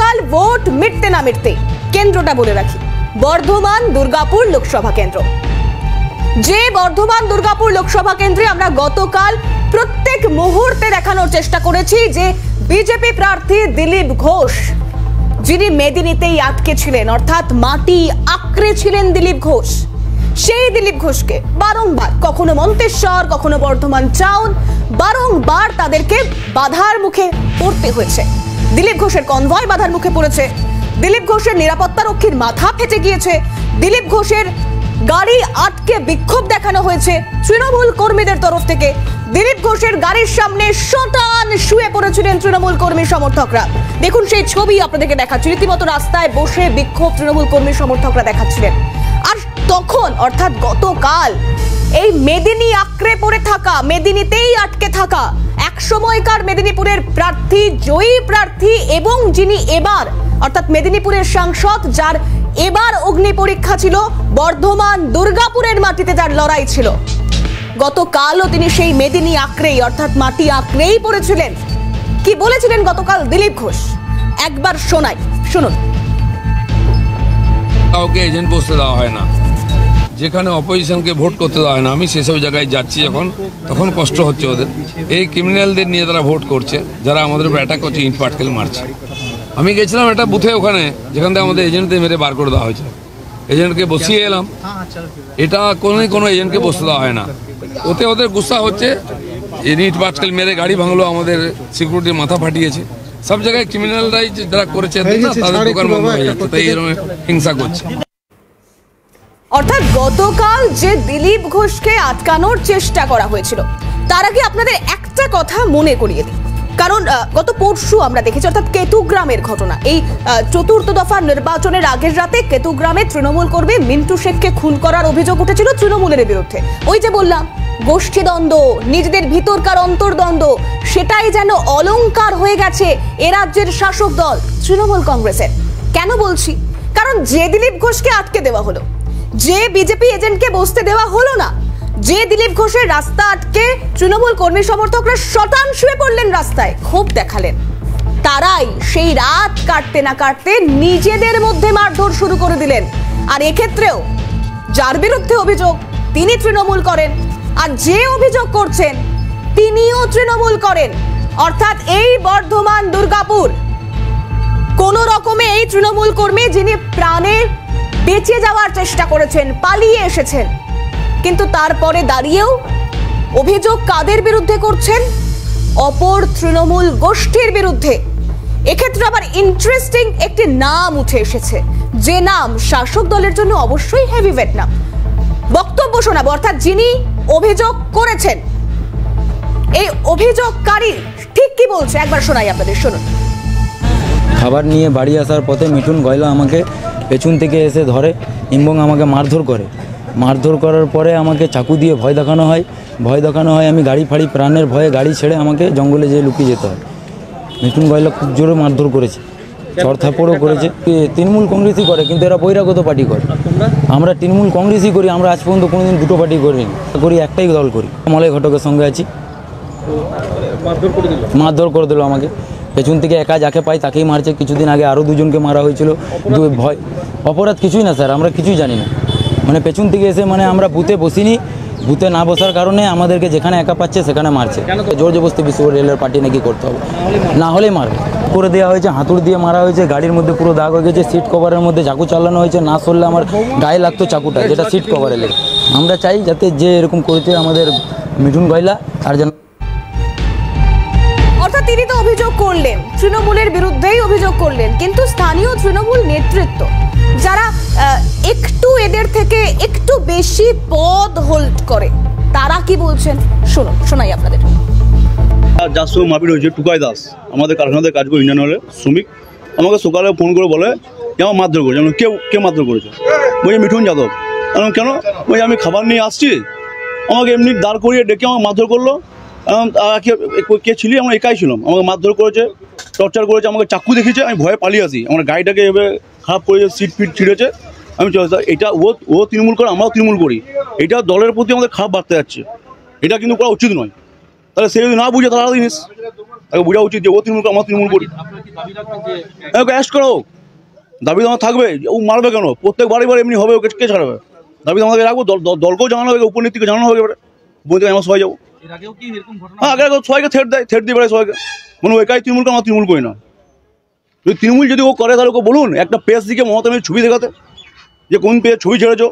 গতকাল ভোট মিটতে না মিটতে কেন্দ্রটা বলে রাখি, বর্ধমান দুর্গাপুর লোকসভা কেন্দ্র। যে বর্ধমান দুর্গাপুর লোকসভা কেন্দ্রে আমরা গতকাল প্রত্যেক মুহূর্তে দেখানোর চেষ্টা করেছি যে বিজেপি প্রার্থী দিলীপ ঘোষ, যিনি মেদিনীতেই আটকে ছিলেন, অর্থাৎ মাটি আঁকড়ে ছিলেন দিলীপ ঘোষ, সেই দিলীপ ঘোষকে বারংবার, কখনো মন্তেশ্বর, কখনো বর্ধমান টাউন, বারংবার তাদেরকে বাধার মুখে পড়তে হয়েছে। দিলীপ ঘোষের কনভয় বাধার মুখে পড়েছে, দিলীপ ঘোষের নিরাপত্তা রক্ষীর মাথা ফেটে গিয়েছে, দিলীপ ঘোষের গাড়ি আটকে বিক্ষোভ দেখানো হয়েছে তৃণমূল কর্মীদের তরফ থেকে। দিলীপ ঘোষের গাড়ির সামনে শটান শুয়ে পড়েছিলেন তৃণমূল কর্মী সমর্থকরা। দেখুন সেই ছবি আপনাদেরকে দেখাচ্ছি, রীতিমতো রাস্তায় বসে বিক্ষোভ তৃণমূল কর্মী সমর্থকরা দেখাচ্ছিলেন। আর তখন অর্থাৎ গতকাল এই মেদিনী আঁকড়ে পড়ে থাকা, মেদিনীতেই আটকে থাকা এক সময়কার মেদিনীপুরের প্রার্থী, জয়ী প্রার্থী এবং যিনি এবার অর্থাৎ মেদিনীপুরের সাংসদ, যার এবার অগ্নি পরীক্ষা ছিল, বর্ধমান দুর্গাপুরের মাটিতে যার লড়াই ছিল, গতকালও তিনি সেই মেদিনী আঁকড়েই অর্থাৎ মাটি আঁকড়েই পড়েছিলেন। কি বলেছিলেন গতকাল দিলীপ ঘোষ, একবার শোনাই, শুনুন। কাউকে এজেন্ট বসতে দেওয়া হয় না, যেখানে অপোজিশনকে ভোট করতে দেওয়া হয় না। আমি সেসব জায়গায় যাচ্ছি এখন, তখন কষ্ট হচ্ছে ওদের। এই ক্রিমিনালদের নিয়ে তারা ভোট করছে, যারা আমাদের উপর অ্যাটাক করছে, ইট পাটকেল মারছে। আমি গেছিলাম একটা বুথে, ওখানে যেখান থেকে আমাদের এজেন্টদের মেরে বার করে দেওয়া হয়েছে, এজেন্টকে বসিয়ে এলাম। এটা কোনো এজেন্টকে বসতে দেওয়া হয় না। ওতে ওদের গুসা হচ্ছে, ইট পাটকেল মেরে গাড়ি ভাঙলো, আমাদের সিকিউরিটির মাথা ফাটিয়েছে। সব জায়গায় ক্রিমিনালরাই যারা করেছে তাদের দোকান বন্ধ হয়ে যাচ্ছে, তাই এরকম হিংসা করছে। অর্থাৎ গতকাল যে দিলীপ ঘোষকে আটকানোর চেষ্টা করা হয়েছিল, তার আগে আপনাদের একটা কথা মনে করিয়ে দিই, কারণ গত পরশু আমরা দেখেছি, অর্থাৎ কেতুগ্রামের ঘটনা। এই চতুর্থ দফা নির্বাচনের আগের রাতে কেতুগ্রামে তৃণমূল কর্মী মিন্টু শেখকে খুন করার অভিযোগ উঠেছিল তৃণমূলের বিরুদ্ধে। ওই যে বললাম, গোষ্ঠীদ্বন্দ্ব, নিজেদের ভিতরকার অন্তর্দ্বন্দ্ব, সেটাই যেন অলংকার হয়ে গেছে এ রাজ্যের শাসক দল তৃণমূল কংগ্রেসের। কেন বলছি? কারণ যে দিলীপ ঘোষকে আটকে দেওয়া হলো, যে বিজেপি এজেন্টকে বসতে দেওয়া হলো না, যে দিলীপ ঘোষের রাস্তা আটকে তৃণমূল কর্মী সমর্থকরা শটান শুয়ে পড়লেন রাস্তায়, ক্ষোভ দেখালেন, তারাই সেই রাত কাটতে না কাটতে নিজেদের মধ্যে মারধর শুরু করে দিলেন। আর এক্ষেত্রেও যার বিরুদ্ধে অভিযোগ, তিনি তৃণমূল করেন, আর যে অভিযোগ করছেন তিনিও তৃণমূল করেন। অর্থাৎ এই বর্ধমান দুর্গাপুর কোন রকমে এই তৃণমূল কর্মী, যিনি প্রাণে বেঁচে যাওয়ার চেষ্টা করেছেন, পালিয়ে এসেছেন, কিন্তু তারপরে দাঁড়িয়েও অভিযোগ কাদের বিরুদ্ধে করছেন? অপর তৃণমূল গোষ্ঠীর বিরুদ্ধে। এক্ষেত্রে আবার ইন্টারেস্টিং একটি নাম উঠে এসেছে, যে নাম শাসক দলের জন্য অবশ্যই হেভিওয়েট নাম। বক্তব্য শোনাবো, অর্থাৎ যিনি অভিযোগ করেছেন, এই অভিযোগকারী ঠিক কি বলছে একবার শোনাই আপনাদের, শুনুন। খাবার নিয়ে বাড়ি আসার পথে মিঠুন গয়লা আমাকে পেছন থেকে এসে ধরে এবং আমাকে মারধর করে। মারধর করার পরে আমাকে চাকু দিয়ে ভয় দেখানো হয়। আমি গাড়ি ফাড়ি প্রাণের ভয়ে গাড়ি ছেড়ে আমাকে জঙ্গলে যেয়ে লুকিয়ে যেতে হয়। মিঠুন গয়লা খুব জোরে মারধর করেছে, চড়থাপড়ও করেছে। তৃণমূল কংগ্রেসই করে, কিন্তু এরা বহিরাগত পার্টি করে। আমরা তৃণমূল কংগ্রেসই করি, আমরা আজ পর্যন্ত কোনোদিন দুটো পার্টি করি, একটাই দল করি। মলয় ঘটকের সঙ্গে আছি। মারধর করে দিল আমাকে পেছন থেকে, একা যাকে পাই তাকেই মারছে। কিছুদিন আগে আরও দুজনকে মারা হয়েছিল। ভয় অপরাধ কিছুই না স্যার, আমরা কিছুই জানি না। মানে পেছন থেকে এসে, মানে আমরা বুথে বসিনি, বুথে না বসার কারণে আমাদেরকে যেখানে একা পাচ্ছে সেখানে মারছে। জোর জবরদস্তি বিশ্ব রেলের পার্টি নাকি করতে হবে, না হলেই মারবে করে দেওয়া হয়েছে। হাতুড় দিয়ে মারা হয়েছে, গাড়ির মধ্যে পুরো দাগ হয়ে গেছে। সিট কভারের মধ্যে চাকু চালানো হয়েছে, না সরলে আমার গায়ে লাগতো চাকুটা, যেটা সিট কভারে লেগে। আমরা চাই যাতে যে এরকম করেছে আমাদের মিঠুন গয়লা, তার যেন। অর্থাৎ তিনি তো অভিযোগ করলেন, তৃণমূলের বিরুদ্ধেই অভিযোগ করলেন, কিন্তু স্থানীয় তৃণমূল নেতৃত্ব, যারা একটু এদের থেকে একটু বেশি পদ হোল্ড করে, তারা কি বলছেন শুনুন, শোনাই আপনাদের। যার সঙ্গে মারপিট হয়েছে, টুকাই দাস, আমাদের কারখানাতে কাজ করে, ইন্ডিয়ান অয়েলের শ্রমিক, আমাকে সকালে ফোন করে বলে আমার মারধর করেছে। কে মারধর করেছে? বলছে মিঠুন যাদব। কেন? বলছে আমি খাবার নিয়ে আসছি, আমাকে এমনি দাঁড় করিয়ে ডেকে আমাকে মারধর করলো। কে ছিলি? আমরা একাই ছিলাম। আমাকে মারধর করেছে, টর্চার করেছে, আমাকে চাকু দেখিয়েছে। আমি ভয়ে পালিয়ে আসি, আমার গাড়িটাকে এভাবে খারাপ করেছে, সিট ফিট ছিঁড়েছে। আমি চলে, এটা ও তৃণমূল করে, আমরাও তৃণমূল করি, এটা দলের প্রতি আমাদের খারাপ বার্তা যাচ্ছে, এটা কিন্তু করা উচিত নয়। তাহলে সে যদি না বুঝে তাহলে জিনিস তাকে বোঝা উচিত যে ও তৃণমূল আমার তৃণমূল করি, ওকে অ্যারেস্ট করো। দাবি তো আমার থাকবে, ও মারবে কেন? প্রত্যেক বাড়ি এমনি হবে, ওকে কে ছাড়বে? দাবি তো আমাকে রাখবো, দলকেও জানানো হবে, উপনীতিকে জানানো হবে, এবারে বলতে আমরা সবাই যাবো। হ্যাঁ, আগে সবাইকে থ্রেট দেয়, থ্রেট দিয়ে বেড়ায় সবাইকে, মানে ও একাই তৃণমূলকে আমার তৃণমূল করি না। যদি তৃণমূল যদি ও করে তাহলে ওকে বলুন একটা পেজ দিকে মমতা ছবি দেখাতে যে কোন পেজ ছবি ছেড়েছো।